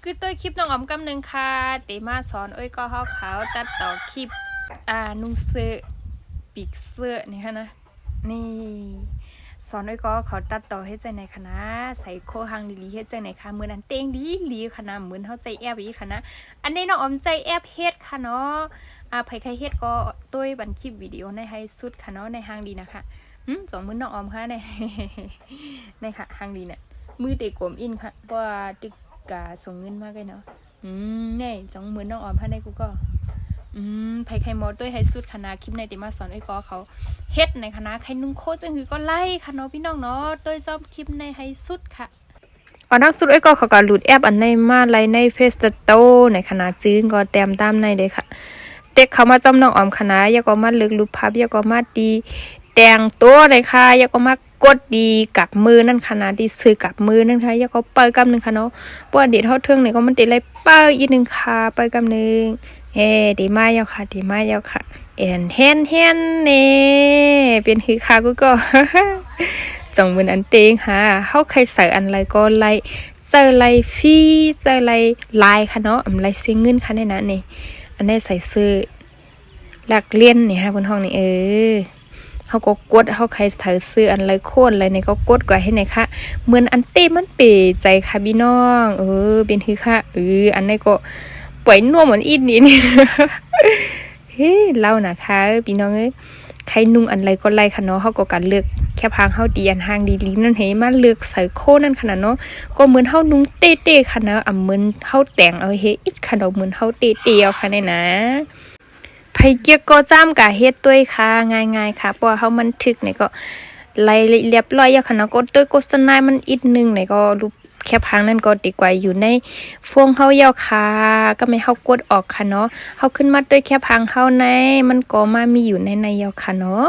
คือตัวคลิปน้องออมกำหนึ่งค่ะเตมาสอนก็เฮาเขาตัดต่อคลิปนุ่งเสื้อปีกเสื้อนี่ค่ะนะนี่สอนก็เขาตัดต่อให้ใจในคณะใส่โคหังลีให้ใจในค่ะเหมือนอันเต้งลีคณะเหมือนเฮาใจแอบอีกค่ะนะอันนี้น้องออมใจแอบเฮ็ดค่ะเนาะไผใครเฮ็ดก็ตัวบันคลิปวิดีโอในให้สุดค่ะเนาะในห้างดีนะคะสองมือน้องออมค่ะในค่ะห้างดีเนี่ยมือเตะกลมอินค่ะเพราะว่ากาส่งเงินมากันเนาะนี่20,000น้องออมให้ในกูก็ไผใครมอด้วยให้สุดคณะคลิปในติมาสอนก็เขาเฮ็ดในคณะใครนุ่งโคซึ่งคือก็ไล่ค่ะเนาะพี่น้องเนาะด้วยจอมคลิปในให้สุดค่ะนักสุดก็เขาก็หลุดแอปอันในมาไลในเพจโตในคณะจื้งก็แต้มตามในเลยค่ะเด็กเขามาจำน้องออมคณะยาก็มาเลือกรูปภาพยาก็มาดีแต่งตัวเลยค่ะยาก็มากดดีกับมือนั่นขนาดดีซื้อกับมือนั่นค่ะยาก็เปิดกำหนึ่งค่ะเนาะเพราะเด็ดเท่าเทิงเนี่ยก็มันติดเลยเปิดอีกหนึ่งค่ะเปิดกำหนึ่งดีมากยาวค่ะดีมากยาวค่ะเห็นเน่เป็นคือค่ะก็จงเหมือนอันเตงค่ะเขาใครใส่อันไรก็ไลเจอไลฟรีเจอไลลายค่ะเนาะไลเสียเงินค่ะในนั้นนี่อันนี้ใส่ซื้อหลักเลี่ยนเนี่ยค่ะบนห้องนี่เขาก็กดเขาใครใส่ซื้ออันไรโค่นอะไรเนี่ยก็กดก่อนให้ไหนค่ะเหมือนอันเต้มันเป๋ใจค่ะพี่น้องเป็นคือค่ะอันนี้ก็ปล่อยนัวเหมือนอินนี่เฮ้เล่านะคะพี่น้องใครนุ่งอันไรก็ไล่ค่ะเนาะเขาก็การเลือกแค่พางเขาดีอันห่างดีลิ้นนั่นเห็นมาเลือกใส่โคนั่นขนาดเนาะก็เหมือนเขานุ่งเต้ค่ะเนาะเหมือนเขาแต่งเฮอิดค่ะเนาะเหมือนเขาเต้เอาค่ะเนี่ยนะไผเกียกก็จ้ามกะเฮ็ดด้วยค่ะง่ายๆค่ะเพราะว่าเฮามันทึกเนี่ยก็ไล่เรียบร้อยแล้วค่ะเนาะก็ด้วยโฆษณามันอีกนึงเนี่ยก็รูปแค่พังนั่นก็ดีกว่าอยู่ในฟวงเฮายาวค่ะก็ไม่เฮากดออกค่ะเนาะเฮาขึ้นมาด้วยแค่พังเฮาในมันก็มามีอยู่ในยาวค่ะเนาะ